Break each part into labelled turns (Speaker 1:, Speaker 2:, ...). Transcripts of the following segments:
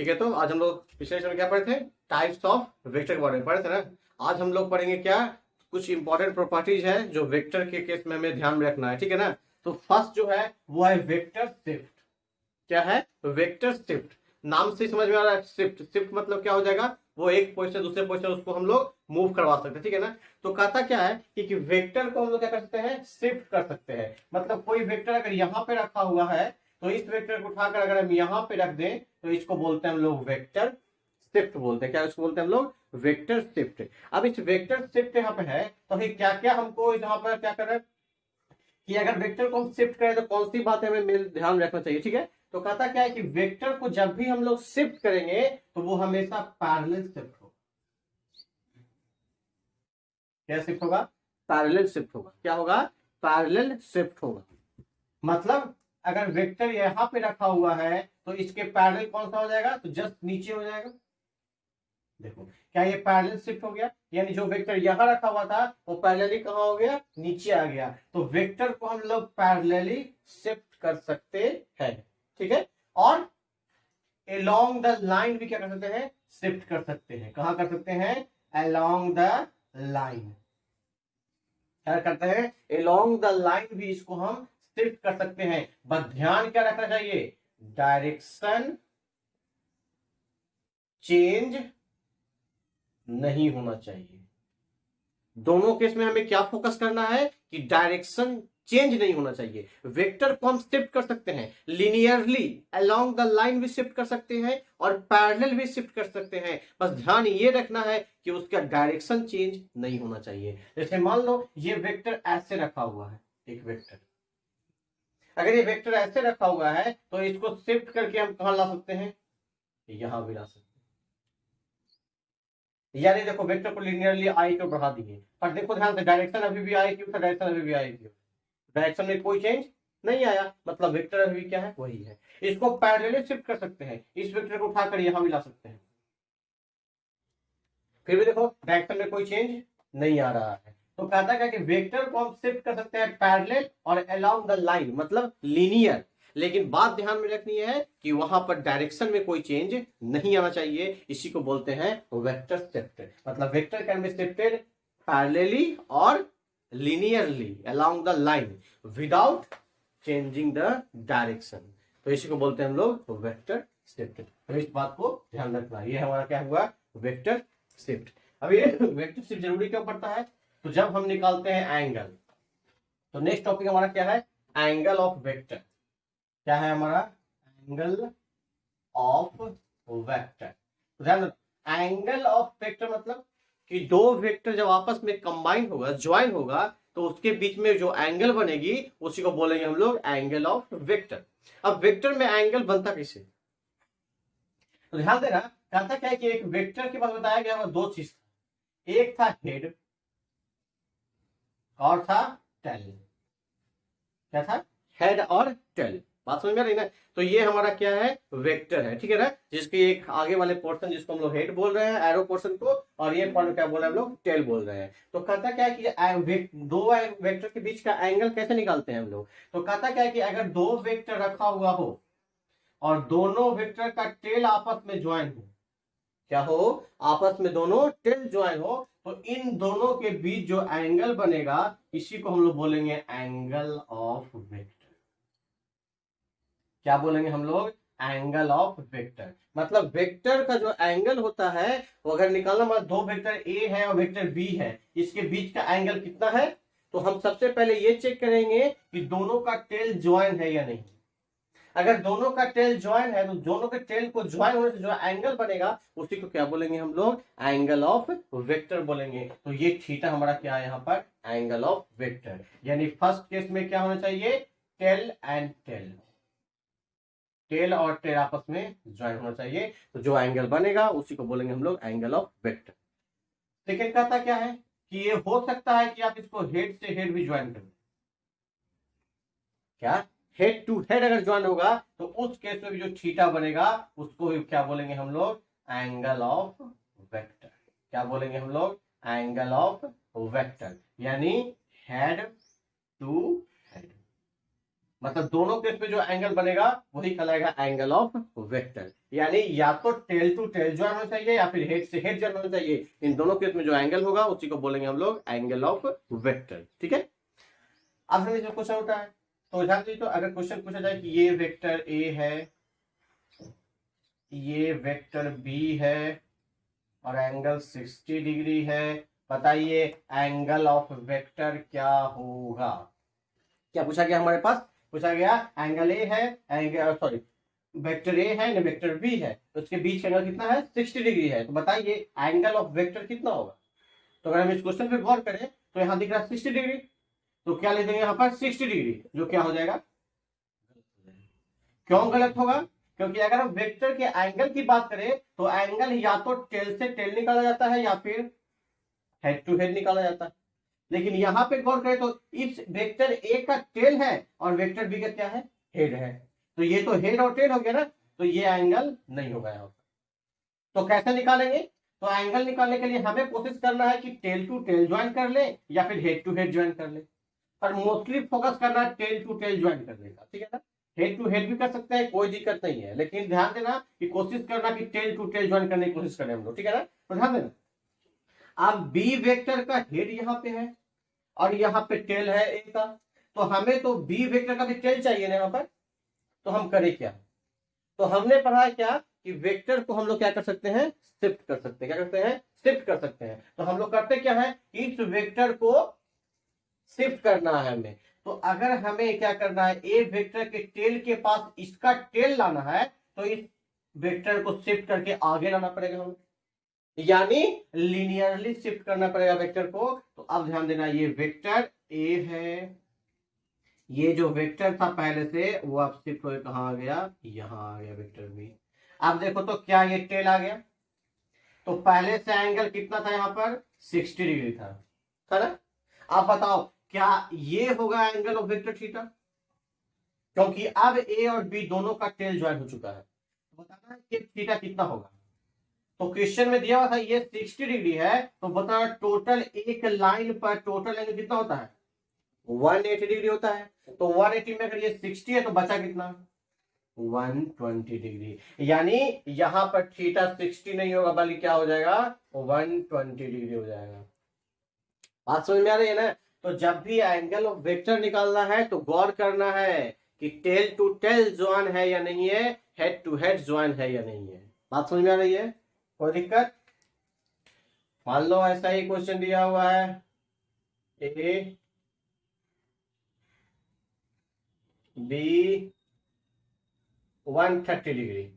Speaker 1: ठीक है, तो आज हम लोग पिछले लेक्चर में क्या पढ़े थे, टाइप्स ऑफ वेक्टर के बारे में पढ़े थे ना। आज हम लोग पढ़ेंगे क्या, कुछ इंपॉर्टेंट प्रॉपर्टीज है जो वेक्टर के केस में हमें ध्यान में रखना है, ठीक है ना। तो फर्स्ट जो है वो है वेक्टर शिफ्ट। क्या है, वेक्टर शिफ्ट। नाम से समझ में आ रहा है, शिफ्ट। शिफ्ट मतलब क्या हो जाएगा, वो एक पोजीशन से दूसरे पोजीशन उसको हम लोग मूव करवा सकते हैं, ठीक है ना। तो कहता क्या है कि वेक्टर को हम लोग क्या कर सकते हैं, शिफ्ट कर सकते हैं। मतलब कोई वेक्टर अगर यहाँ पे रखा हुआ है तो इस वेक्टर को उठाकर अगर हम यहाँ पे रख दें तो इसको बोलते हैं हम लोग वेक्टर शिफ्ट बोलते हैं। क्या इसको बोलते हैं हम लोग, वेक्टर शिफ्ट। अब इस वेक्टर शिफ्ट यहाँ पे है तो क्या क्या हमको यहाँ पर क्या कर रहे हैं कि अगर वेक्टर को हम शिफ्ट करें तो कौन सी बात हमें ध्यान रखना चाहिए, ठीक है। तो कहता क्या है कि वेक्टर को जब भी हम लोग शिफ्ट करेंगे तो वो हमेशा पैरेलल शिफ्ट होगा। क्या शिफ्ट होगा, पैरेलल शिफ्ट होगा। क्या होगा, पैरेलल शिफ्ट होगा। मतलब अगर वेक्टर यहां पे रखा हुआ है तो इसके पैरेलल कौन सा हो जाएगा, तो जस्ट नीचे हो जाएगा। देखो क्या ये पैरेलल शिफ्ट हो गया, यानी जो वेक्टर यहां रखा हुआ था वो पैरेलली कहां हो गया, नीचे आ गया। तो वेक्टर को हम लोग पैरेलली शिफ्ट कर सकते हैं, ठीक है। और along द लाइन भी क्या कर सकते हैं, शिफ्ट कर सकते हैं। कहां कर सकते हैं, along द लाइन। क्या करते हैं, along द लाइन भी इसको हम शिफ्ट कर सकते हैं। बस ध्यान क्या रखना चाहिए, डायरेक्शन चेंज नहीं होना चाहिए। दोनों केस में हमें क्या फोकस करना है कि डायरेक्शन चेंज नहीं होना चाहिए। वेक्टर को हम शिफ्ट कर सकते हैं लिनियरली, अलोंग द लाइन भी शिफ्ट कर सकते हैं और पैरेलल भी शिफ्ट कर सकते हैं। बस ध्यान ये रखना है कि उसका डायरेक्शन चेंज नहीं होना चाहिए। जैसे मान लो ये वेक्टर ऐसे रखा हुआ है, एक वेक्टर, अगर ये वेक्टर ऐसे रखा हुआ है तो इसको शिफ्ट करके हम कहां ला सकते हैं, यहां भी ला सकते हैं। यानी देखो वेक्टर को लिनियरली आई को बढ़ा दिए, पर देखो ध्यान से डायरेक्शन अभी भी आई क्यों, डायरेक्शन अभी भी आई क्यों, डायरेक्शन में कोई चेंज नहीं आया। मतलब वेक्टर अभी क्या है वही है। इसको पैरेलली शिफ्ट कर सकते हैं, इस वेक्टर को उठाकर यहां भी ला सकते हैं, फिर भी देखो डायरेक्शन में कोई चेंज नहीं आ रहा है। तो कहता है कि वेक्टर को हम शिफ्ट कर सकते हैं पैरेलल और अलोंग द लाइन, मतलब लीनियर। लेकिन बात ध्यान में रखनी है कि वहां पर डायरेक्शन में कोई चेंज नहीं आना चाहिए। इसी को बोलते हैं वेक्टर शिफ्ट। मतलब vector can be shifted parallelly और linearly along the line without changing the direction। तो इसी को बोलते हैं हम लोग वेक्टर शिफ्ट। तो इस बात को ध्यान रखना, ये हमारा क्या हुआ, वेक्टर शिफ्ट। अब ये वेक्टर शिफ्ट जरूरी क्यों पड़ता है, तो जब हम निकालते हैं एंगल, तो नेक्स्ट टॉपिक हमारा क्या है, एंगल ऑफ वेक्टर। क्या है हमारा, एंगल ऑफ वेक्टर। ध्यान रखना, एंगल ऑफ वेक्टर मतलब कि दो वेक्टर जब आपस में कंबाइन होगा, ज्वाइन होगा, तो उसके बीच में जो एंगल बनेगी उसी को बोलेंगे हम लोग एंगल ऑफ वेक्टर। अब वेक्टर में एंगल बनता कैसे, तो ध्यान देना। कहता क्या है कि एक वेक्टर के पास बताया गया दो चीज, एक था हेड और था टेल। क्या था, हेड और टेल। बात समझ में आ रही ना। तो ये हमारा क्या है, वेक्टर है, ठीक है ना। जिसके एक आगे वाले पोर्शन जिसको हम लोग हेड बोल रहे हैं, एरो पोर्शन को, और ये पॉइंट क्या बोल रहे हैं हम लोग, टेल बोल रहे हैं। तो कहता क्या है कि दो वेक्टर के बीच का एंगल कैसे निकालते हैं हम लोग। तो कहता क्या है कि अगर दो वेक्टर रखा हुआ हो और दोनों वेक्टर का टेल आपस में ज्वाइन हो, क्या हो, आपस में दोनों टेल ज्वाइन हो, तो इन दोनों के बीच जो एंगल बनेगा इसी को हम लोग बोलेंगे एंगल ऑफ वेक्टर। क्या बोलेंगे हम लोग, एंगल ऑफ वेक्टर। मतलब वेक्टर का जो एंगल होता है वो अगर निकालना, मतलब दो वेक्टर ए है और वेक्टर बी है, इसके बीच का एंगल कितना है, तो हम सबसे पहले ये चेक करेंगे कि दोनों का टेल ज्वाइन है या नहीं। अगर दोनों का टेल ज्वाइन है तो दोनों के टेल को ज्वाइन होने से जो एंगल बनेगा उसी को क्या बोलेंगे हम लोग, एंगल ऑफ वेक्टर बोलेंगे। तो ये थीटा हमारा क्या है यहाँ पर, एंगल ऑफ वेक्टर। यानी फर्स्ट केस में क्या होना चाहिए, टेल एंड टेल, टेल और टेल आपस में ज्वाइन होना चाहिए। तो जो एंगल बनेगा उसी को बोलेंगे हम लोग एंगल ऑफ वेक्टर। सेकेंड कहता क्या है कि ये हो सकता है कि आप इसको हेड से हेड भी ज्वाइन करें। क्या, हेड टू हेड अगर ज्वाइन होगा तो उस केस में भी जो थीटा बनेगा उसको क्या बोलेंगे हम लोग, एंगल ऑफ वेक्टर। क्या बोलेंगे हम लोग, एंगल ऑफ वेक्टर, यानी हेड टू हेड। मतलब दोनों केस में जो एंगल बनेगा वही कहलाएगा एंगल ऑफ वेक्टर। यानी या तो टेल टू टेल ज्वाइन होना चाहिए या फिर हेड से हेड ज्वाइन होना चाहिए। इन दोनों केस में जो एंगल होगा उसी को बोलेंगे हम लोग एंगल ऑफ वेक्टर। ठीक है, अब हमें जो क्वेश्चन होता है तो ध्यान दीजिए, तो अगर क्वेश्चन पूछा जाए कि ये वेक्टर ए है, ये वेक्टर बी है और एंगल 60 डिग्री है, बताइए एंगल ऑफ वेक्टर क्या होगा। क्या पूछा गया हमारे पास? पूछा गया एंगल ए है, एंगल सॉरी वेक्टर ए है न वेक्टर बी है, तो उसके बीच का एंगल कितना है? 60 डिग्री है। तो बताइए एंगल ऑफ वेक्टर कितना होगा। तो अगर हम इस क्वेश्चन पे गौर करें तो यहाँ दिख रहा है 60 डिग्री, तो क्या ले देंगे यहाँ पर 60 डिग्री, जो क्या हो जाएगा? क्यों गलत होगा? क्योंकि अगर हम वेक्टर के एंगल की बात करें तो एंगल या तो टेल से टेल निकाला जाता है या फिर हेड टू हेड निकाला जाता है। लेकिन यहां पे गौर करें तो इस वेक्टर ए का टेल है और वेक्टर बी का क्या है? हेड है। तो ये तो हेड और टेल हो गया ना, तो ये एंगल नहीं होगा यहाँ पर। तो कैसे निकालेंगे? तो एंगल निकालने के लिए हमें कोशिश करना है कि टेल टू टेल ज्वाइन कर ले या फिर हेड टू हेड ज्वाइन कर ले, पर मोस्टली फोकस करना है टेल टू टेल ज्वाइन करने का। ठीक है ना, हेड टू हेड भी कर सकते हैं, कोई दिक्कत नहीं है, लेकिन ध्यान देना कि कोशिश करना कि टेल टू टेल ज्वाइन करने की कोशिश करें हम लोग। ठीक है ना, तो ध्यान देना। अब बी वेक्टर का हेड यहाँ पे है और यहाँ पे टेल है ए का, तो हमें तो बी वेक्टर का भी टेल चाहिए ना यहाँ पर। तो हम करें क्या? तो हमने पढ़ा क्या कि वेक्टर को हम लोग क्या कर सकते हैं? शिफ्ट कर सकते हैं। क्या करते हैं? शिफ्ट कर सकते हैं। तो हम लोग करते क्या है? इस वेक्टर को शिफ्ट करना है हमें। तो अगर हमें क्या करना है, ए वेक्टर के टेल के पास इसका टेल लाना है, तो इस वेक्टर को शिफ्ट करके आगे लाना पड़ेगा हमें, यानी लीनियरली शिफ्ट करना पड़ेगा वेक्टर को। तो अब ध्यान देना, ये वेक्टर ए है, ये जो वेक्टर था पहले से वो अब शिफ्ट होकर कहां आ गया? यहां आ गया वेक्टर बी। अब देखो तो क्या ये टेल आ गया? तो पहले से एंगल कितना था यहाँ पर? 60 डिग्री था ना। आप बताओ क्या ये होगा एंगल ऑफ वेक्टर थीटा? क्योंकि अब ए और बी दोनों का टेल ज्वाइन हो चुका है, तो बताना है कि थीटा कितना होगा। तो क्वेश्चन में दिया हुआ था ये 60 डिग्री है, तो बताना टोटल एक लाइन पर टोटल एंगल कितना होता है? 180 डिग्री होता है। तो 180 में अगर ये 60 है तो बचा कितना? 120 डिग्री। यानी यहां पर थीटा 60 नहीं होगा बल्कि क्या हो जाएगा? 120 डिग्री हो जाएगा। बात समझ में आ रही है ना? तो जब भी एंगल ऑफ वेक्टर निकालना है तो गौर करना है कि टेल टू टेल ज्वाइन है या नहीं है, हेड टू हेड ज्वाइन है या नहीं है। बात समझ में आ रही है? कोई दिक्कत? मान लो ऐसा ही क्वेश्चन दिया हुआ है, ए बी 130 डिग्री,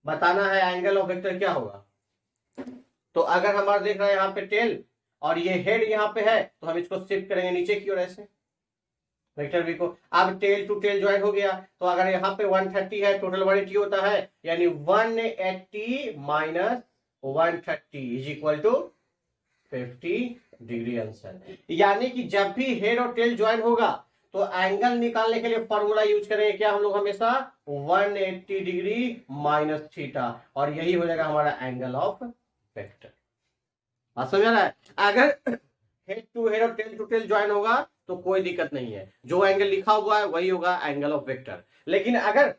Speaker 1: बताना है एंगल ऑफ वेक्टर क्या होगा। तो अगर हमारा देख रहा है यहाँ पे टेल और ये हेड यहाँ पे है, तो हम इसको शिफ्ट करेंगे नीचे की ओर ऐसे वेक्टर बी को। अब टेल टू टेल ज्वाइन हो गया, तो अगर यहाँ पे 130 है, टोटल 180 होता है, यानी 180 minus 130 is equal to 50 degree answer. यानी कि जब भी हेड और टेल ज्वाइन होगा तो एंगल निकालने के लिए फॉर्मूला यूज करेंगे क्या हम लोग? हमेशा 180 डिग्री माइनस थीटा, और यही हो जाएगा हमारा एंगल ऑफ वेक्टर। बात समझ आ रहा है? अगर हेड टू हेड और टेल टू टेल ज्वाइन होगा तो कोई दिक्कत नहीं है, जो एंगल लिखा हुआ है वही होगा एंगल ऑफ वेक्टर। लेकिन अगर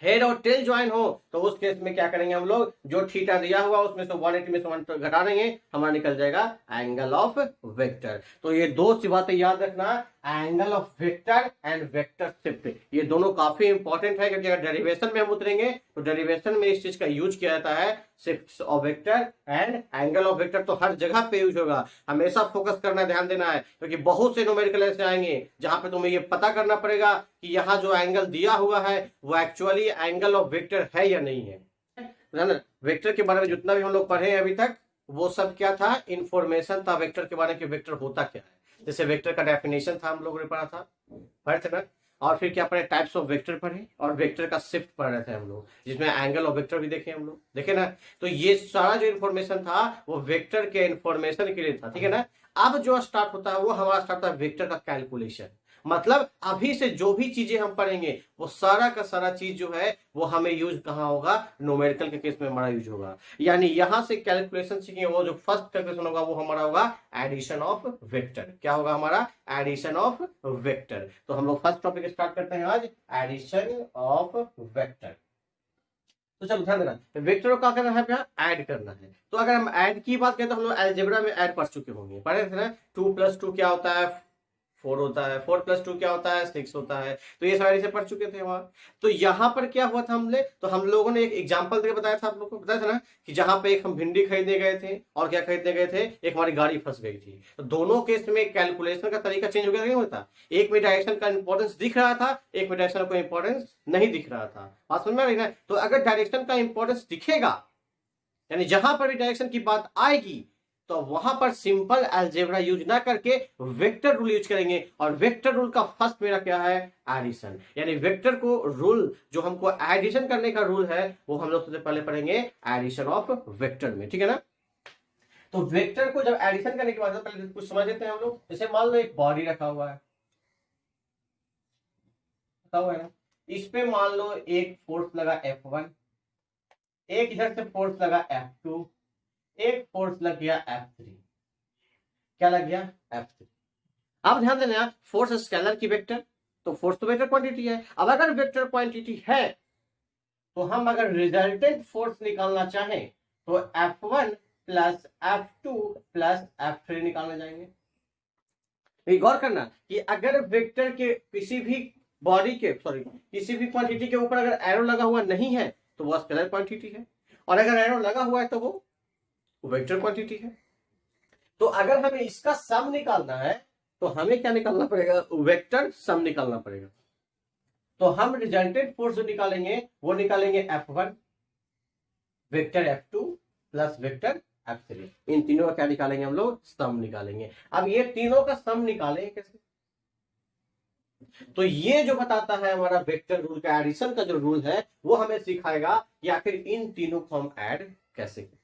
Speaker 1: हेड और टेल ज्वाइन हो तो उस केस में क्या करेंगे हम लोग? जो थीटा दिया हुआ उसमें से 180 में से 1 घटा देंगे, हमारा निकल जाएगा एंगल ऑफ वेक्टर। तो ये दो सी बातें याद रखना, angle of vector and vector shift, ये दोनों काफी इंपॉर्टेंट है, क्योंकि अगर डेरिवेशन में हम उतरेंगे तो डेरिवेशन में इस चीज का यूज किया जाता है, shift of vector and angle of vector तो हर जगह पे यूज होगा। हमेशा फोकस करना, ध्यान देना है, क्योंकि बहुत से न्यूमेरिकल ऐसे आएंगे जहां पे तुम्हें ये पता करना पड़ेगा कि यहाँ जो एंगल दिया हुआ है वो एक्चुअली एंगल ऑफ वेक्टर है या नहीं है। वेक्टर के बारे में जितना भी हम लोग पढ़े हैं अभी तक वो सब क्या था? इंफॉर्मेशन था वेक्टर के बारे में, वेक्टर होता क्या है। जैसे वेक्टर का डेफिनेशन था, हम लोगों ने पढ़ा था, पढ़े थे ना। और फिर क्या पढ़े? टाइप्स ऑफ वेक्टर पढ़े, और वेक्टर का शिफ्ट पढ़ रहे थे हम लोग, जिसमें एंगल ऑफ वेक्टर भी देखे हम लोग, देखे ना। तो ये सारा जो इन्फॉर्मेशन था वो वेक्टर के इन्फॉर्मेशन के लिए था, ठीक है ना। अब जो स्टार्ट होता है वो हमारा स्टार्ट होता है वेक्टर का कैलकुलेशन। मतलब अभी से जो भी चीजें हम पढ़ेंगे वो सारा का सारा चीज जो है वो हमें यूज कहाँ होगा, न्यूमेरिकल के केस में हमारा यूज होगा। यानी यहां से कैलकुलेशन सीखेंगे, वो जो फर्स्ट कैलकुलेशन होगा वो हमारा होगा एडिशन ऑफ वेक्टर। क्या होगा हमारा, एडिशन ऑफ वेक्टर। तो हम लोग फर्स्ट टॉपिक स्टार्ट करते हैं आज, एडिशन ऑफ वेक्टर। तो चलो ध्यान देना, वेक्टर को क्या करना है, ऐड करना है। तो अगर हम ऐड की बात करें तो हम लोग अलजेब्रा में ऐड पढ़ चुके होंगे, पढ़े थे ना, 2+2 क्या होता है 4 होता है, 4+2 क्या होता है 6 होता है। तो ये सारे से पढ़ चुके थे वहां। तो यहाँ पर क्या हुआ था हमने, तो हम लोगों ने एक एग्जांपल देकर बताया था, आप लोगों को बताया था ना कि जहां पे एक हम भिंडी खरीदने गए थे और क्या खरीदने गए थे, एक हमारी गाड़ी फंस गई थी। तो दोनों केस में कैलकुलेशन का तरीका चेंज हो गया, नहीं होता। एक में डायरेक्शन का इंपॉर्टेंस दिख रहा था, एक में डायरेक्शन का इंपॉर्टेंस नहीं दिख रहा था। बात समझ में आ रही है। तो अगर डायरेक्शन का इंपॉर्टेंस दिखेगा, यानी जहां पर भी डायरेक्शन की बात आएगी, तो वहां पर सिंपल अलजेब्रा यूज ना करके वेक्टर रूल यूज करेंगे। और वेक्टर रूल का फर्स्ट मेरा क्या है, एडिशन। यानी वेक्टर को रूल जो हमको एडिशन करने का रूल है वो हम लोग सबसे पहले पढ़ेंगे एडिशन ऑफ वेक्टर में, ठीक है ना। तो वेक्टर को जब एडिशन करने के बाद पहले कुछ समझ लेते हैं हम लोग। जैसे मान लो एक बॉडी रखा हुआ है, रखा हुआ है ना, इस पे मान लो एक फोर्स लगा F1, एक इधर से फोर्स लगा F2, एक फोर्स लग गया F3। क्या लग गया, F3। अब ध्यान देना, फोर्स स्केलर की वेक्टर, तो फोर्स तो वेक्टर क्वांटिटी है। अब अगर वेक्टर क्वांटिटी है तो हम अगर रिजल्टेंट फोर्स निकालना चाहें तो F1 plus F2 plus F3 निकालने जाएंगे। गौर करना कि अगर वेक्टर के किसी भी बॉडी के, सॉरी, किसी भी क्वांटिटी के ऊपर अगर एरो लगा हुआ नहीं है तो वो स्केलर क्वांटिटी है, और अगर एरो लगा हुआ है तो वो वेक्टर क्वांटिटी है। तो अगर हमें इसका सम निकालना है तो हमें क्या निकालना पड़ेगा, वेक्टर सम निकालना पड़ेगा। तो हम रिजल्टेंट फोर्स जो निकालेंगे वो निकालेंगे F1 vector F2 plus vector F3। इन तीनों का क्या निकालेंगे हम लोग, सम निकालेंगे। अब ये तीनों का सम निकालेंगे कैसे, तो ये जो बताता है हमारा वेक्टर रूल का एडिशन का जो रूल है वो हमें सिखाएगा कि आखिर इन तीनों को हम ऐड कैसे करें।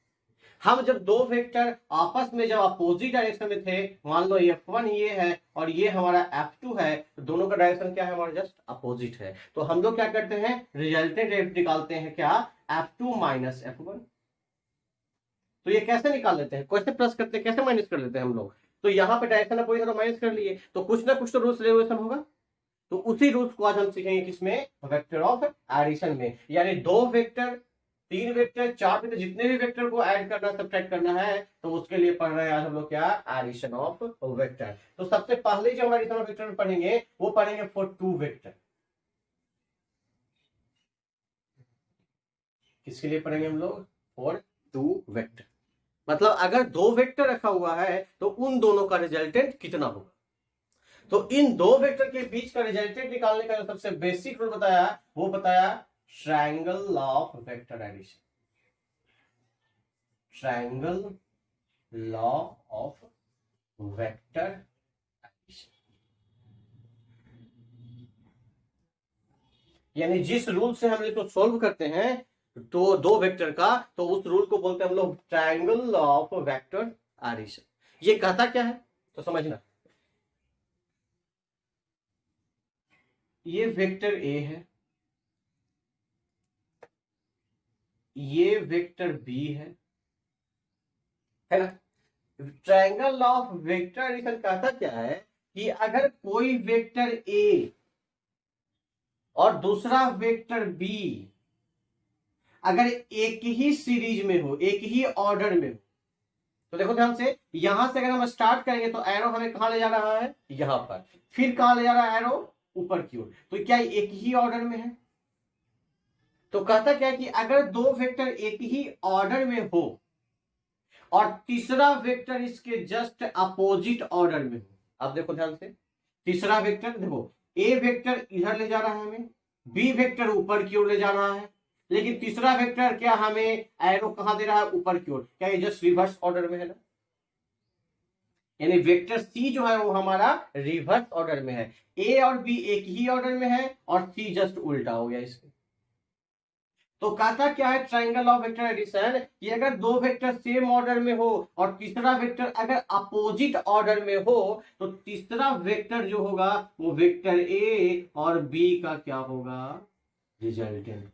Speaker 1: हम जब दो वेक्टर आपस में जब अपोजिट डायरेक्शन में थे, मान लो F1 ये है और ये हमारा F2 है, तो दोनों का डायरेक्शन क्या है, हमारा जस्ट अपोजिट है। तो हम लोग क्या करते हैं, रिजल्टेंट निकालते हैं क्या, F2 माइनस F1। तो ये कैसे निकाल लेते हैं, कैसे प्लस करते हैं, कैसे माइनस कर लेते हैं हम लोग। तो यहाँ पे डायरेक्शन अपोजिट तो माइनस कर लिए, तो कुछ ना कुछ तो रूल्स रेगुलेशन होगा। तो उसी रूल्स को आज हम सीखेंगे किसमें, वेक्टर ऑफ एडिशन में। यानी दो वेक्टर, तीन वेक्टर, चार वेक्टर, जितने भी वेक्टर को ऐड करना, सब्ट्रैक्ट करना है, तो उसके लिए पढ़ रहे हैं आज हम लोग क्या, एडिशन ऑफ वेक्टर। तो सबसे पहले जो हम एडिशन ऑफ वेक्टर में पढ़ेंगे वो पढ़ेंगे फॉर टू वेक्टर। किसके लिए पढ़ेंगे हम लोग, फॉर टू वेक्टर। मतलब अगर दो वेक्टर रखा हुआ है तो उन दोनों का रिजल्टेंट कितना होगा। तो इन दो वेक्टर के बीच का रिजल्टेंट निकालने का जो सबसे बेसिक रूल बताया वो बताया triangle law of vector addition. Triangle law of vector addition, यानी जिस रूल से हम इसको सॉल्व करते हैं तो दो वेक्टर का, तो उस रूल को बोलते हैं हम लोग triangle law of vector addition. ये कहता क्या है तो समझना, ये वेक्टर ए ये वेक्टर बी है ना। Triangle law of vector addition कहता क्या है कि अगर कोई वेक्टर ए और दूसरा वेक्टर बी अगर एक ही सीरीज में हो, एक ही ऑर्डर में हो, तो देखो ध्यान से, यहां से अगर हम स्टार्ट करेंगे तो एरो हमें कहां ले जा रहा है, यहां पर, फिर कहां ले जा रहा है एरो, ऊपर की ओर। तो क्या एक ही ऑर्डर में है। तो कहता क्या है कि अगर दो वेक्टर एक ही ऑर्डर में हो और तीसरा वेक्टर इसके जस्ट अपोजिट ऑर्डर में हो। अब देखो ध्यान से, तीसरा वेक्टर देखो, ए वेक्टर इधर ले जा रहा है हमें, बी वेक्टर ऊपर की ओर ले जा रहा है, लेकिन तीसरा वेक्टर क्या हमें एरो कहां दे रहा है, ऊपर की ओर। क्या ये जस्ट रिवर्स ऑर्डर में है ना, यानी वेक्टर सी जो है वो हमारा रिवर्स ऑर्डर में है। ए और बी एक ही ऑर्डर में है और सी जस्ट उल्टा हो गया इसके। तो कहता क्या है ट्रायंगल ऑफ वेक्टर एडिशन कि अगर दो वेक्टर सेम ऑर्डर में हो और तीसरा वेक्टर अगर अपोजिट ऑर्डर में हो तो तीसरा वेक्टर जो होगा वो वेक्टर ए और बी का क्या होगा, रिजल्टेंट।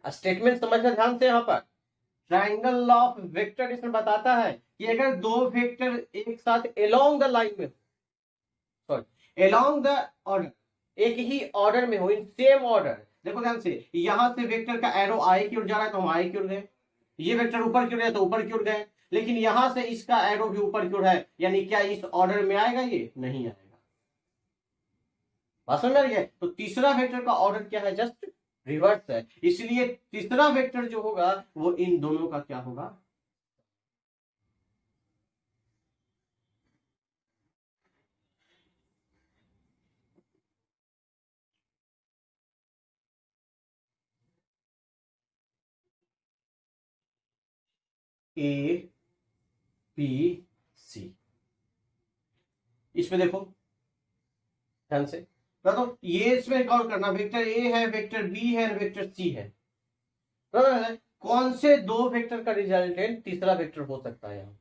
Speaker 1: स्टेटमेंट समझना ध्यान से। यहां पर ट्रायंगल ऑफ वेक्टर एडिशन बताता है कि अगर दो वेक्टर एक साथ अलोंग द लाइन में, सॉरी अलोंग द ऑर्डर, एक ही ऑर्डर में हो, इन सेम ऑर्डर। देखो ध्यान से, यहां से वेक्टर का एरो आई की ओर जा रहा है तो हम आई की ओर गए, ये वेक्टर ऊपर की ओर है तो ऊपर की ओर गए, लेकिन यहां से इसका एरो भी ऊपर की ओर है, यानी क्या इस ऑर्डर में आएगा, ये नहीं आएगा। बात समझ में आ, तो तीसरा वेक्टर का ऑर्डर क्या है, जस्ट रिवर्स है, इसलिए तीसरा वेक्टर जो होगा वो इन दोनों का क्या होगा, ए बी सी। इसमें देखो ध्यान से, तो ये इसमें गौर करना, वेक्टर ए है, वेक्टर बी है, वेक्टर सी है, तो कौन से दो वेक्टर का रिजल्टेंट तीसरा वेक्टर हो सकता है यहाँ,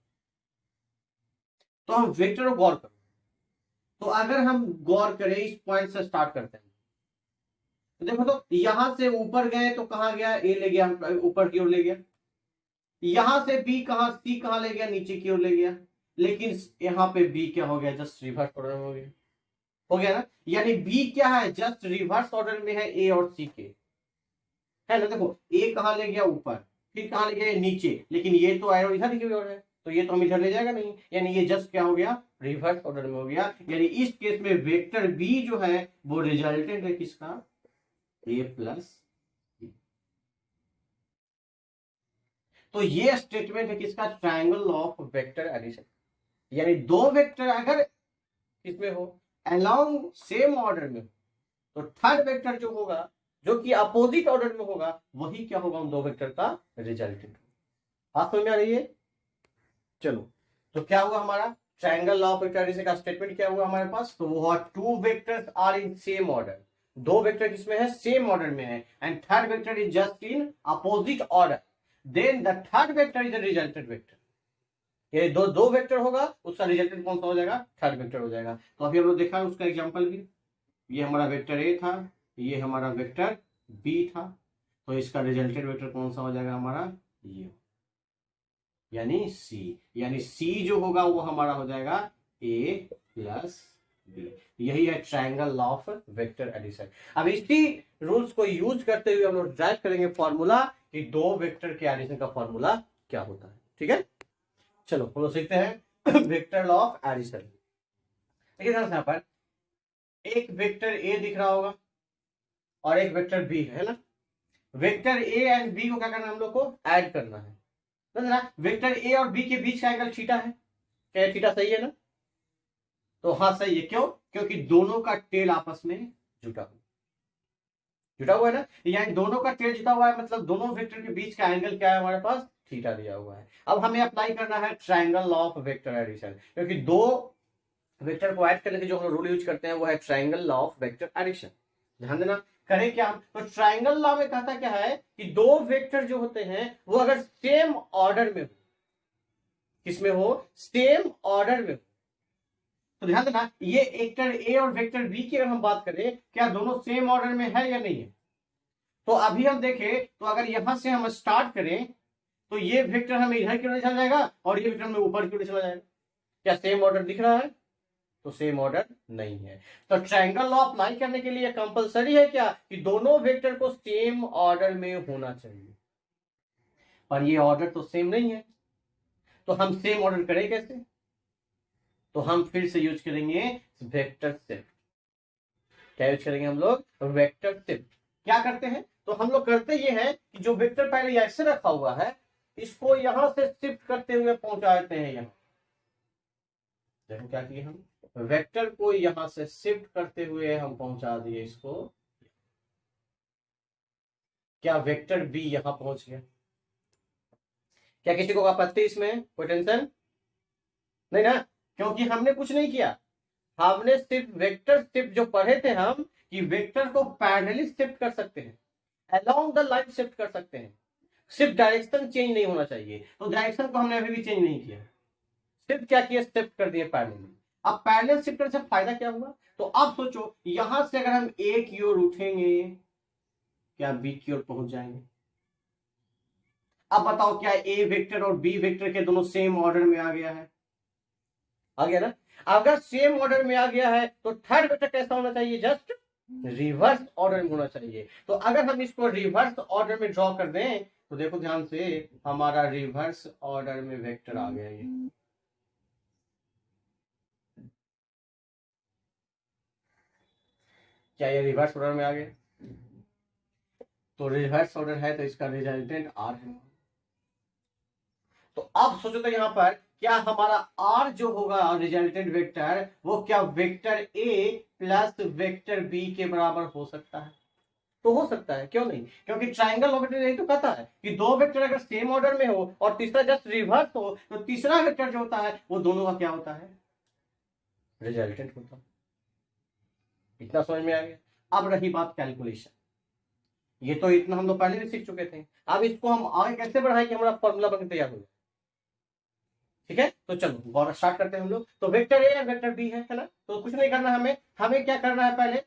Speaker 1: तो हम वेक्टर को गौर करो। तो अगर हम गौर करें, इस पॉइंट से स्टार्ट करते हैं, तो देखो तो यहां से ऊपर गए तो कहां गया, ए ले गया ऊपर की ओर ले गया, यहां से बी कहां, सी कहां ले गया, नीचे की ओर ले गया, लेकिन यहाँ पे बी क्या हो गया, जस्ट रिवर्स ऑर्डर में हो गया ना, यानी बी क्या है, जस्ट रिवर्स ऑर्डर में है ए और सी के, है ना। देखो ए कहां ले गया, ऊपर, फिर कहां ले गया, नीचे, लेकिन ये तो एरो इधर की ओर है, तो ये तो हम इधर ले जाएगा नहीं, यानी ये जस्ट क्या हो गया, रिवर्स ऑर्डर में हो गया, यानी इस केस में वेक्टर बी जो है वो रिजल्टेंट है किसका, ए प्लस। तो ये स्टेटमेंट है किसका, ट्रायंगल ऑफ वेक्टर एडिशन, यानी दो वेक्टर अगर किसमें हो, अलोंग सेम ऑर्डर में, तो थर्ड वेक्टर जो होगा जो कि अपोजिट ऑर्डर में होगा वही क्या होगा, उन दो वेक्टर का रिजल्टेंट। बात समझ में आ रही है। चलो तो क्या हुआ हमारा ट्रायंगल ऑफ वेक्टर एडिशन का स्टेटमेंट क्या हुआ हमारे पास, तो वो two vectors are in same order, दो वेक्टर किसमें है, सेम ऑर्डर में है, and third vector is just in opposite order, then the third vector is the resultant vector. ये दो दो वेक्टर होगा, उसका रिजल्टेंट कौन सा हो जाएगा, थर्ड वेक्टर हो जाएगा। तो अभी हम लोग देखा है उसका एग्जांपल भी, ये हमारा वेक्टर ए था, ये हमारा वेक्टर बी था, तो इसका रिजल्टेंट वेक्टर कौन सा हो जाएगा हमारा, ये, यानी सी, यानी सी जो होगा वो हमारा हो जाएगा ए प्लस बी। यही है ट्रायंगल ऑफ वेक्टर एडिशन। अब इसी रूल्स को यूज करते हुए हम लोग ड्राइव करेंगे फॉर्मूला कि दो वेक्टर के एडिशन का फॉर्मूला क्या होता है। ठीक है, चलो हम लोग सीखते हैं वेक्टर ऑफ एडिशन। देखिए यहाँ पर एक वेक्टर ए दिख रहा होगा और एक वेक्टर बी है ना, वेक्टर ए एंड बी को क्या करना है, हम लोग को ऐड करना है ना। वेक्टर ए और बी के बीच का एंगल थीटा है, क्या थीटा सही है ना, तो हाँ सही है, क्यों, क्योंकि दोनों का टेल आपस में जुटा हुआ है ना, यानी दोनों का टेल जुटा हुआ है, मतलब दोनों वेक्टर के बीच का एंगल क्या है हमारे पास, थीटा दिया हुआ है। अब हमें अप्लाई करना है ट्रायंगल ऑफ वेक्टर एडिशन, क्योंकि दो वेक्टर को ऐड करने के जो हम रूल यूज करते हैं वो है ट्रायंगल ऑफ वेक्टर एडिशन। ध्यान देना, करें क्या हम, तो ट्रायंगल लॉ में कहता क्या है कि दो वेक्टर जो होते हैं वो अगर सेम ऑर्डर में हो, किसमें हो, सेम ऑर्डर में हो, तो ध्यान देना ये वेक्टर ए और वेक्टर बी की अगर हम बात करें, क्या दोनों सेम ऑर्डर में है या नहीं है, तो अभी हम देखें तो अगर यहां से हम स्टार्ट करें तो ये वेक्टर हमें इधर की ओर चला जाएगा और ये वेक्टर हमें ऊपर की ओर चला जाएगा, क्या सेम ऑर्डर दिख रहा है, तो सेम ऑर्डर नहीं है। तो ट्रायंगल लॉ अप्लाई करने के लिए कंपलसरी है क्या कि दोनों वेक्टर को सेम ऑर्डर में होना चाहिए, पर ये ऑर्डर तो सेम नहीं है, तो हम सेम ऑर्डर करें कैसे, तो हम फिर से यूज करेंगे वेक्टर शिफ्ट। क्या यूज करेंगे हम लोग, वेक्टर शिफ्ट। क्या करते हैं, तो हम लोग करते ये है कि जो वेक्टर पहले ऐसे रखा हुआ है इसको यहां से शिफ्ट करते हुए पहुंचाते हैं यहां, देखो क्या किए हम, वेक्टर को यहां से शिफ्ट करते हुए हम पहुंचा दिए इसको, क्या वेक्टर बी यहां पहुंच गया, क्या किसी को आपत्ति इसमें, कोई टेंशन नहीं ना, क्योंकि हमने कुछ नहीं किया, हमने सिर्फ वेक्टर शिफ्ट जो पढ़े थे हम, कि वेक्टर को पैरेलली शिफ्ट कर सकते हैं, अलोंग द लाइन शिफ्ट कर सकते हैं, सिर्फ डायरेक्शन चेंज नहीं होना चाहिए। तो डायरेक्शन को हमने अभी भी चेंज नहीं किया, सिर्फ क्या किया, शिफ्ट कर दिए पैरेलल। अब पैरेलल शिफ्ट करने से फायदा क्या हुआ, तो अब सोचो यहां से अगर हम ए की ओर उठेंगे, क्या बी की ओर पहुंच जाएंगे। अब बताओ क्या ए वेक्टर और बी वेक्टर के दोनों सेम ऑर्डर में आ गया है, आ गया ना। अगर सेम ऑर्डर में आ गया है तो थर्ड वेक्टर कैसा होना चाहिए, जस्ट रिवर्स ऑर्डर में होना चाहिए। तो अगर हम इसको रिवर्स ऑर्डर में ड्रॉ कर दें तो देखो ध्यान से, हमारा रिवर्स ऑर्डर में वेक्टर आ गया ये। क्या ये रिवर्स ऑर्डर में आ गया, तो रिवर्स ऑर्डर है तो इसका रिजल्टेंट आर है। तो अब सोचो तो यहां पर क्या हमारा आर जो होगा रिजल्टेंट वेक्टर, वो क्या vector A plus vector B के बराबर हो सकता है, तो हो सकता है, क्यों नहीं, क्योंकि ट्राइंगल ऑर्डर यही तो कहता है कि दो वेक्टर अगर सेम ऑर्डर में हो और तीसरा जस्ट रिवर्स हो तो तीसरा वेक्टर जो होता है वो दोनों का क्या होता है, रिजल्टेंट होता है। इतना समझ में आ गया। अब रही बात कैलकुलेशन, ये तो इतना हम लोग पहले भी सीख चुके थे, अब इसको हम आगे कैसे बढ़ाएं कि हमारा फॉर्मूला बनकर तैयार हो जाए। ठीक है, तो चलो गौर स्टार्ट करते हैं हम लोग। तो वेक्टर ए या वेक्टर बी है ना, तो कुछ नहीं करना हमें, हमें क्या करना है पहले,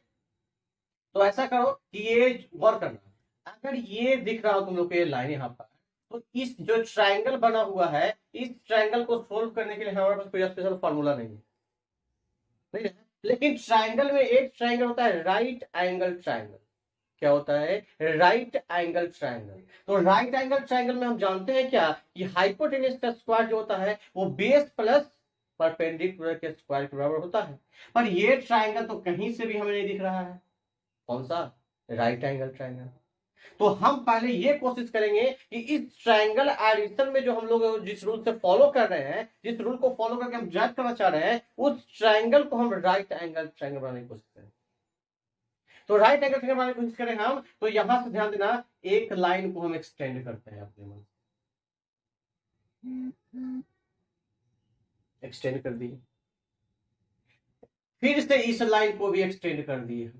Speaker 1: तो ऐसा करो कि ये गौर करना, अगर ये दिख रहा हो तुम लोग को ये लाइन यहाँ पर, तो इस जो ट्रायंगल बना हुआ है, इस ट्रायंगल को सोल्व करने के लिए हमारे पास कोई स्पेशल फॉर्मूला नहीं है, नहीं है। लेकिन ट्रायंगल में एक ट्रायंगल होता है राइट एंगल ट्रायंगल, क्या होता है, राइट एंगल ट्रायंगल। तो राइट एंगल ट्रायंगल में हम जानते हैं क्या, कि हाइपोटेनस का स्क्वायर जो होता है वो बेस प्लस परपेंडिकुलर के स्क्वायर के बराबर होता है। पर ये ट्रायंगल तो कहीं से भी हमें नहीं दिख रहा है, कौन सा, राइट एंगल ट्रायंगल। तो हम पहले ये कोशिश करेंगे कि इस ट्रायंगल एडिशन में जो हम लोग जिस रूल से फॉलो कर रहे हैं, जिस रूल को फॉलो करके हम जज करना चाह रहे हैं, उस ट्रायंगल को हम राइट एंगल ट्रायंगल बनाने की कोशिश करें। तो राइट एंगल ट्रायंगल बनाने की कोशिश करें हम, तो यहां से ध्यान देना, एक लाइन को हम एक्सटेंड करते हैं अपने मन, एक्सटेंड कर दिए, फिर से इस लाइन को भी एक्सटेंड कर दिए।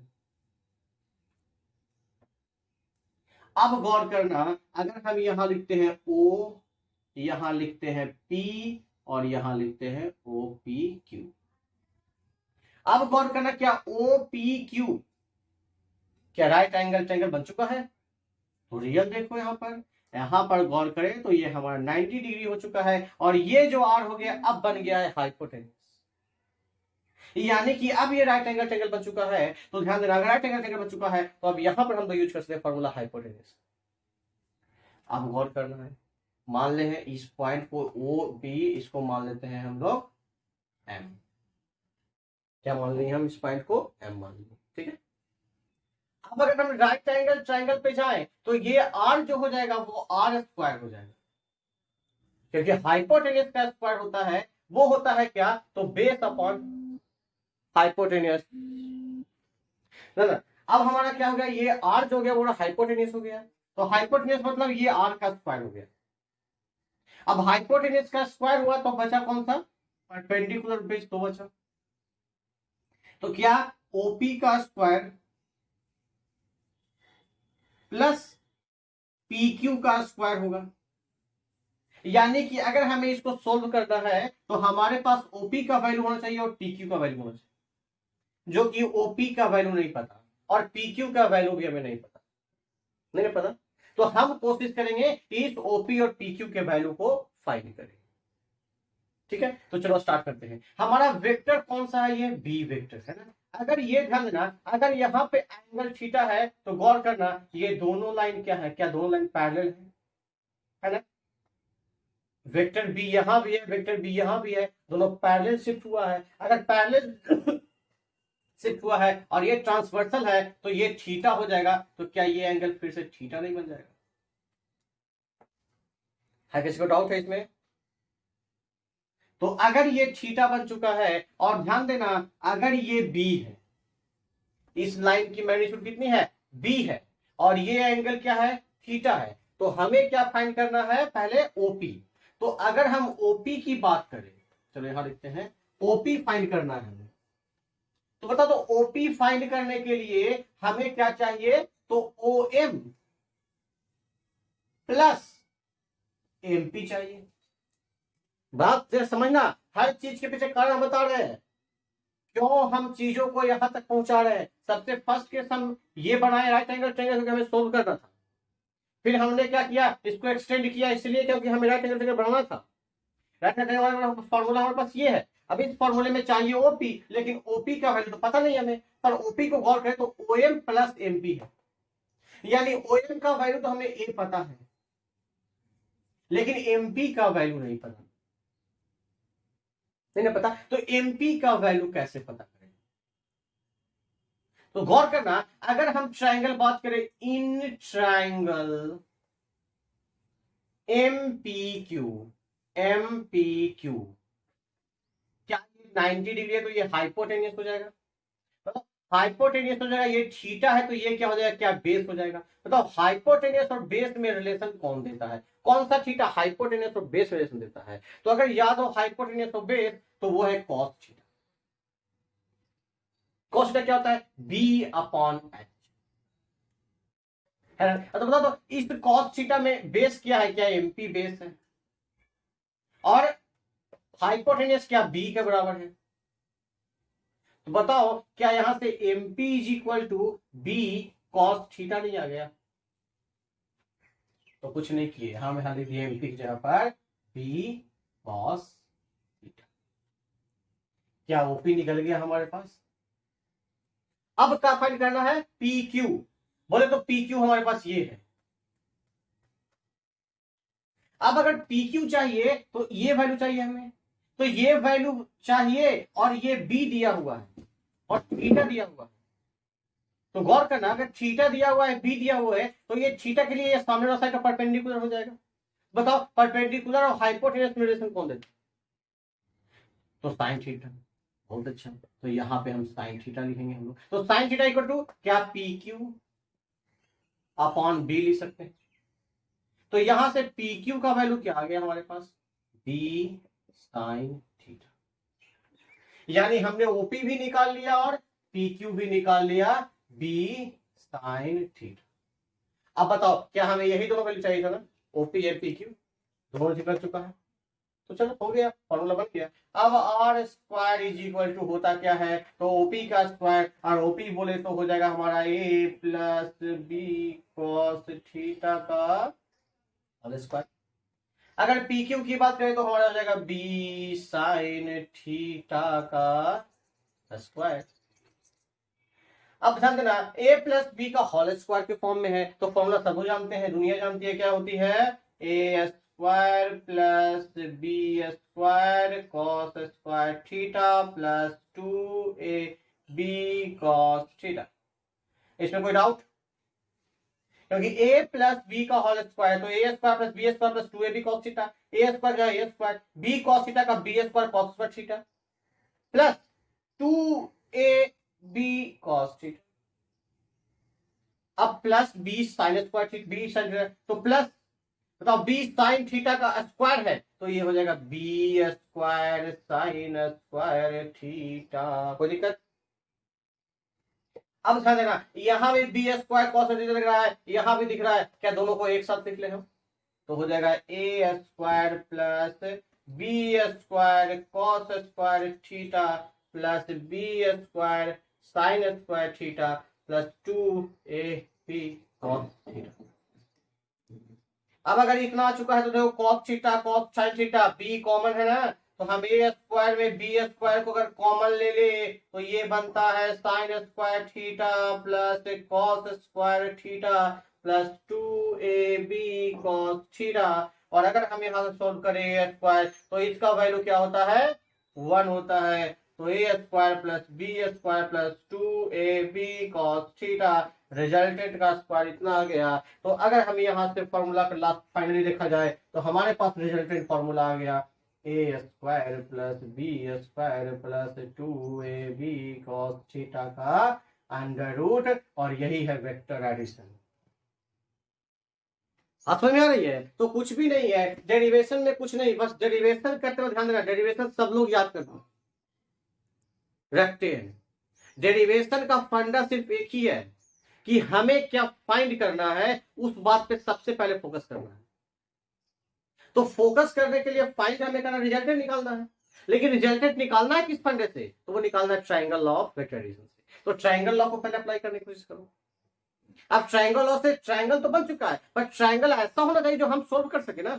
Speaker 1: अब गौर करना, अगर हम यहां लिखते हैं ओ, यहां लिखते हैं पी और यहां लिखते हैं ओ पी क्यू, अब गौर करना क्या ओ पी क्यू क्या राइट एंगल ट्रायंगल बन चुका है, तो रियल देखो यहां पर गौर करें तो ये हमारा 90 डिग्री हो चुका है, और ये जो आर हो गया अब बन गया है हाइपोटेनस, यानी कि अब ये राइट एंगल ट्रायंगल बन चुका है। तो ध्यान देना, अगर राइट एंगल ट्रायंगल बन चुका है तो अब यहां पर हम लोग यूज कर सकते हैं फॉर्मूला हाइपोटेनस। अब गौर करना है, मान ले हैं इस पॉइंट को ओ बी, इसको मान लेते हैं हम लोग एम, क्या मान लेंगे हम इस पॉइंट को, एम मान लेंगे, ठीक है। अब अगर हम राइट एंगल ट्रायंगल पे जाएं तो ये आर जो हो जाएगा वो आर स्क्वायर हो जाएगा, क्योंकि हाइपोटेनस का स्क्वायर होता है वो होता है क्या, तो बेस अपॉन हाइपोटेनियस, ना ना। अब हमारा क्या हो गया, ये आर जो हो गया वो हाइपोटेनियस हो गया, तो हाइपोटेनियस मतलब ये आर का स्क्वायर हो गया। अब हाइपोटेनस का स्क्वायर हुआ तो बचा कौन सा, परपेंडिकुलर बेस तो बचा, तो क्या ओपी का स्क्वायर प्लस पीक्यू का स्क्वायर होगा। यानी कि अगर हमें इसको सोल्व करना है तो हमारे पास ओपी का वैल्यू होना चाहिए और पीक्यू का वैल्यू होना चाहिए, जो कि ओपी का वैल्यू नहीं पता और पीक्यू का वैल्यू भी हमें नहीं पता, नहीं पता। तो हम कोशिश करेंगे कि इस ओपी और पीक्यू के वैल्यू को फाइंड करें, ठीक है। तो चलो स्टार्ट करते हैं। हमारा वेक्टर कौन सा है, ये बी वेक्टर है ना। अगर ये ध्यान देना, अगर यहाँ पे एंगल थीटा है तो गौर करना ये दोनों लाइन क्या है, क्या दोनों लाइन पैरेलल है ना। वेक्टर बी यहां भी है, वेक्टर बी यहां भी है, दोनों पैरेलल शिफ्ट हुआ है। अगर पैरेलल शिफ्ट हुआ है और ये ट्रांसवर्सल है तो ये थीटा हो जाएगा, तो क्या ये एंगल फिर से थीटा नहीं बन जाएगा, है किसी को डाउट है इसमें। तो अगर ये थीटा बन चुका है, और ध्यान देना अगर ये बी है, इस लाइन की मैग्नीट्यूड कितनी है, बी है, और ये एंगल क्या है, थीटा है, तो हमें क्या फाइंड करना है, पहले ओपी। तो अगर हम ओपी की बात करें, चलो यहां लिखते हैं ओपी फाइंड करना है हमें, तो बताओ, तो ओपी फाइंड करने के लिए हमें क्या चाहिए, तो ओ एम प्लस एमपी चाहिए। बात जरा समझना, हर चीज के पीछे कारण बता रहे हैं, क्यों हम चीजों को यहां तक पहुंचा रहे हैं। सबसे फर्स्ट केस हम ये बनाए राइट एंगल ट्रायंगल, क्योंकि हमें सोल्व करना था। फिर हमने क्या किया, इसको एक्सटेंड किया, इसलिए क्योंकि हमें राइट एंगल ट्रायंगल बनाना था। राइट एंगल ट्रायंगल फॉर्मूला हमारे पास ये है। अब इस फॉर्मूले में चाहिए ओपी, लेकिन ओपी का वैल्यू तो पता नहीं हमें, पर ओपी को गौर करें तो ओ एम प्लस एमपी है, यानी ओ एम का वैल्यू तो हमें ए पता है, लेकिन एमपी का वैल्यू नहीं पता, नहीं पता। तो एमपी का वैल्यू कैसे पता करें, तो गौर करना, अगर हम ट्रायंगल बात करें, इन ट्रायंगल एमपीक्यू, एमपीक्यू क्या ये 90 डिग्री है, तो ये हाइपोटेनियस हो जाएगा। बताओ, हाइपोटेनियस हो जाएगा, ये थीटा है, तो ये क्या हो जाएगा, क्या बेस हो जाएगा। बताओ, हाइपोटेनियस और बेस में रिलेशन कौन देता है, कौन सा थीटा हाइपोटेनियस और बेस रिलेशन देता है। तो अगर याद हो हाइपोटेनियस और बेस, तो वो है कॉस थीटा। कॉस थीटा क्या होता है, बी अपॉन एच है ना। तो बता दो, इस कॉस थीटा में बेस क्या है, क्या एमपी बेस है, और हाइपोटेनियस क्या बी के बराबर है। तो बताओ, क्या यहां से MP is equal to B cos theta नहीं आ गया। तो कुछ नहीं किए, हम यहां लिख दिए एमपी की जगह पर बी कॉस थीटा। क्या ओपी निकल गया हमारे पास। अब क्या फाइंड करना है, पी क्यू। बोले तो पी क्यू हमारे पास ये है। अब अगर पी क्यू चाहिए तो ये वैल्यू चाहिए हमें, तो ये वैल्यू चाहिए, और ये बी दिया हुआ है और थीटा दिया हुआ है। तो गौर करना, अगर थीटा दिया हुआ है, बी दिया हुआ है, तो ये थीटा के लिए ये सामने वाला साइड का परपेंडिकुलर हो जाएगा। बताओ, परपेंडिकुलर और हाइपोटेनस में रिलेशन कौन देता है, तो साइन थीटा। बहुत अच्छा, तो यहां पे हम साइन थीटा लिखेंगे हम लोग। तो साइन थीटा इक्वल टू क्या, पी क्यू अपॉन बी लिख सकते हैं। तो यहां से पी क्यू का वैल्यू क्या आ गया हमारे पास, बी साइन थीटा। यानी हमने ओपी भी निकाल लिया और पी क्यू भी निकाल लिया, बी साइन थीटा। अब बताओ, क्या हमें यही दोनों वैल्यू चाहिए था ना, ओपी और पी क्यू दोनों निकल चुका है। तो चलो हो गया, फॉर्मूला बन गया। अब R square is equal to होता क्या है, तो ओपी का स्क्वायर, और ओपी बोले तो हो जाएगा हमारा ए प्लस बी कॉस थीटा का होल स्क्वायर। अगर पी क्यू की बात करें तो हमारा हो जाएगा बी साइन थीटा का स्क्वायर। अब ध्यान देना, ए प्लस बी का होल स्क्वायर के फॉर्म में है, तो फॉर्मूला सब जानते हैं, दुनिया जानती है, क्या होती है, A square plus B square cos square theta plus 2 B cos theta. इसमें कोई डाउट, क्योंकि ए प्लस बी का होल स्क्वायर, तो A square plus B square plus 2ab cos theta, A square का A square, B cos theta का B square cos square theta plus 2ab cos theta. अब plus B sine square theta, B sine, तो plus, बताओ B sine theta का square है, तो ये हो जाएगा B square sine square theta. कोई दिक्कत। अब ध्यान देना, यहां भी बी स्क्वायर कॉस थीटा दिख रहा है, यहां भी दिख रहा है, क्या दोनों को एक साथ लिख ले हम, तो हो जाएगा A square plus B square cos square theta plus B square sine square theta plus 2ab cos theta. अब अगर इतना आ चुका है तो देखो, cos theta cos sine theta, B common है ना, तो हम ए स्क्वायर में बी स्क्वायर को अगर कॉमन ले ले तो ये बनता है sine square theta plus cos square theta plus 2ab cos theta. और अगर हम यहां से सोल्व करें ए स्क्वायर, तो इसका वैल्यू क्या होता है, 1 होता है। तो A square plus B square plus 2ab cos theta, resultant का स्क्वायर इतना आ गया। तो अगर हम यहां से फॉर्मूला का लास्ट फाइनली देखा जाए, तो हमारे पास रिजल्टेंट फॉर्मूला आ गया, A square plus B square plus 2ab cos theta का अंडर रूट, और यही है वेक्टर एडिशन। आप समझ में आ रही है, तो कुछ भी नहीं है डेरिवेशन में, कुछ नहीं, बस डेरिवेशन करते हुए ध्यान देना, डेरिवेशन सब लोग याद करना रखते हैं। डेरिवेशन का फंडा सिर्फ एक ही है कि हमें क्या फाइंड करना है, उस बात पे सबसे पहले फोकस करना है। तो फोकस करने के लिए फाइंड हमें करना, रिजल्टेंट निकालना है। लेकिन रिजल्टेंट निकालना है किस फंडे से, तो वो निकालना है triangle law of vector addition से। तो ट्रायंगल लॉ को पहले अप्लाई करने की कोशिश करो। अब ट्रायंगल लॉ से ट्रायंगल तो बन चुका है, पर ट्रायंगल ऐसा होना चाहिए जो हम सोल्व कर सके ना।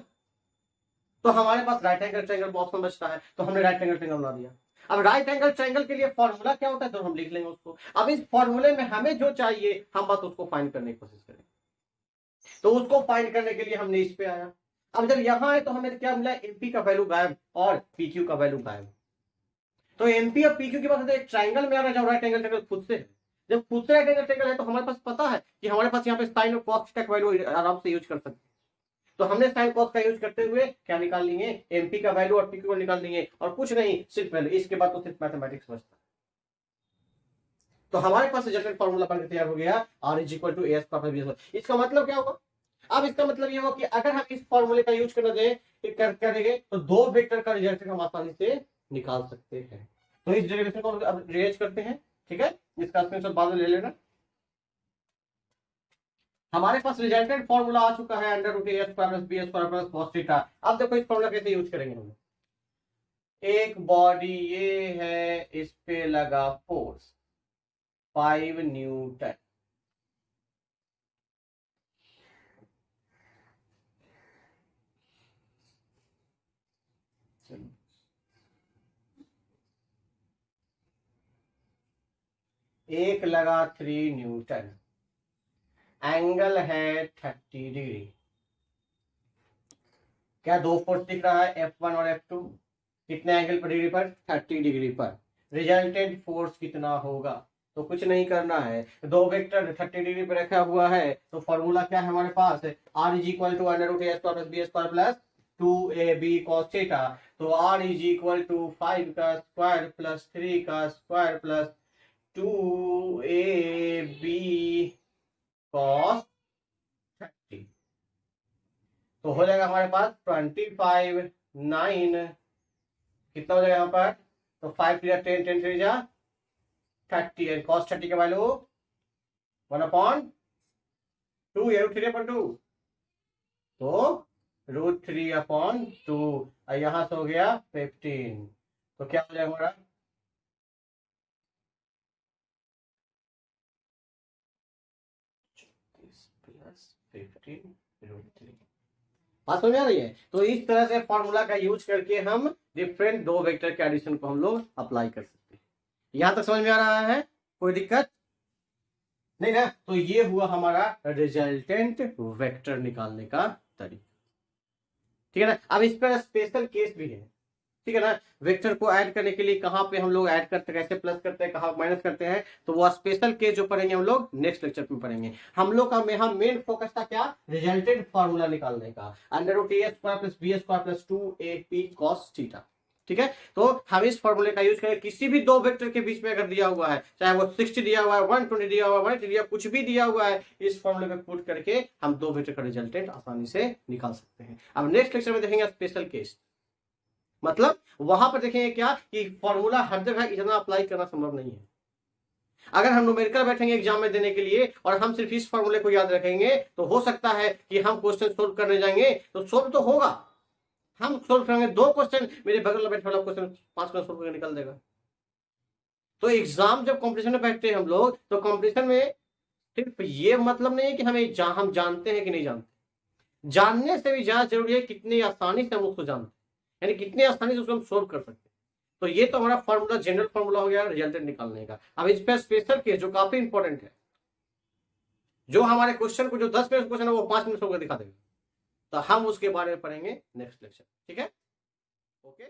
Speaker 1: तो हमारे पास राइट एंगल ट्रायंगल ऑप्शन बचता है, तो हमने राइट एंगल ट्रायंगल बना दिया। अब राइट एंगल ट्रायंगल के लिए फॉर्मूला क्या होता है, तो हम लिख लेंगे उसको। अब इस फॉर्मूले में हमें जो चाहिए हम बस उसको फाइंड करने की कोशिश करें। तो उसको फाइंड करने के लिए हमने इस पे आया। अब जब यहां है तो हमें क्या मिला, एमपी का वैल्यू गायब और पीक्यू का वैल्यू गायब। तो एमपी और पीक्यू की बात है, एक ट्रायंगल में आ रहा है जब राइट एंगल ट्रायंगल खुद से है। जब खुद से राइट एंगल ट्रायंगल है तो हमारे पास पता है कि हमारे पास यहाँ पे साइन और कॉस का वैल्यू आराम से यूज कर सकते हैं। तो हमने साइन कॉस का यूज करते हुए क्या निकाल लेंगे, एमपी का वैल्यू और पीक्यू का निकाल लेंगे, और कुछ नहीं, सिर्फ वैल्यू। इसके बाद तो सिर्फ मैथमेटिक्स बचता है। तो हमारे पास रिजल्टेंट फॉर्मूला बनकर तैयार हो गया, R is equal to A plus B. इसका मतलब क्या होगा, अब इसका मतलब ये होगा कि अगर हम इस फॉर्मूले का यूज करना करेंगे तो दो वेक्टर का रिजल्ट हम आसानी से निकाल सकते हैं। तो इस डेरिवेशन को अब रिएज करते हैं, ठीक है। इसका स्क्रीनशॉट बाद में ले लेना। हमारे पास रिजल्टेंट फॉर्मूला आ चुका है, under root A square plus B square plus cos theta. अब देखो इस फॉर्मूला कैसे यूज करेंगे हम। एक बॉडी ये है, इस पे लगा फोर्स 5 न्यूटन। एक लगा 3 न्यूटन, एंगल है 30 डिग्री। क्या दो फोर्स दिख रहा है, F1 और F2, कितने एंगल पर डिग्री पर, 30 डिग्री पर। रिजल्टेंट फोर्स कितना होगा, तो कुछ नहीं करना है, दो वेक्टर 30 डिग्री पर रखा हुआ है। तो फॉर्मूला क्या है हमारे पास, R is equal to under root A square plus B square plus 2ab cos theta. तो आर इज इक्वल टू 5 का स्क्वायर प्लस 3 का स्क्वायर प्लस 2ab cos 30। तो हो जाएगा हमारे पास 25 9, कितना हो जाएगा यहाँ पर, तो 5 3 10 10 3 जा 30 है। cos 30 का वैल्यू 1/2 या √3/2, तो √3/2। यहां से हो गया 15। तो क्या हो जाएगा हमारा, बात समझ आ रही है। तो इस तरह से फॉर्मूला का यूज करके हम डिफरेंट दो वेक्टर के एडिशन को हम लोग अप्लाई कर सकते हैं। यहां तक समझ में आ रहा है, कोई दिक्कत नहीं ना। तो ये हुआ हमारा रिजल्टेंट वेक्टर निकालने का तरीका, ठीक है ना। अब इस पर स्पेशल केस भी है, ठीक है ना। वेक्टर को ऐड करने के लिए कहां पे हम लोग ऐड करते हैं, कैसे प्लस करते हैं, कहां माइनस करते हैं, तो वो स्पेशल केस जो पढ़ेंगे हम लोग नेक्स्ट लेक्चर में पढ़ेंगे। हम लोग का यहाँ मेन फोकस था क्या, रिजल्टेंट फॉर्मूला निकालने का, under root A square plus B square plus 2ab cos theta, ठीक है। तो हम इस फॉर्मूले का यूज करें, किसी भी दो वेक्टर के बीच में अगर दिया हुआ है, चाहे वो 60 दिया हुआ है, 120 दिया हुआ है, 180 दिया, कुछ भी दिया हुआ है, इस फॉर्मूले में पुट करके हम दो वेक्टर का रिजल्टेंट आसानी से निकाल सकते हैं। अब नेक्स्ट लेक्चर में देखेंगे स्पेशल केस, मतलब वहां पर देखेंगे क्या कि फॉर्मूला हर जगह इतना अप्लाई करना संभव नहीं है। अगर हम न्यूमेरिकल बैठेंगे एग्जाम में देने के लिए और हम सिर्फ इस फॉर्मूले को याद रखेंगे, तो हो सकता है कि हम क्वेश्चन सोल्व करने जाएंगे तो सोल्व तो होगा, हम सोल्व करेंगे 2 क्वेश्चन, मेरे बगल में बैठे वाला क्वेश्चन 5 क्वेश्चन सोल्व करके निकल देगा। तो एग्जाम जब कंपटीशन में बैठते हैं हम लोग, तो कंपटीशन में सिर्फ ये मतलब नहीं है कि हम जानते हैं कि नहीं जानते, जानने से भी ज्यादा जरूरी है कितनी आसानी से हम उसको जानते हैं, यानी कितनी आसानी से उसको हम सोल्व कर सकते हैं। तो ये तो हमारा फॉर्मूला, जनरल फॉर्मूला हो गया रिजल्टेंट निकालने का। अब इस पर स्पेशल केस जो काफी इंपॉर्टेंट है, जो हमारे क्वेश्चन को जो 10 मिनट क्वेश्चन है वो 5 मिनट होकर दिखा देगा, तो हम उसके बारे में पढ़ेंगे नेक्स्ट लेक्चर, ठीक है, ओके।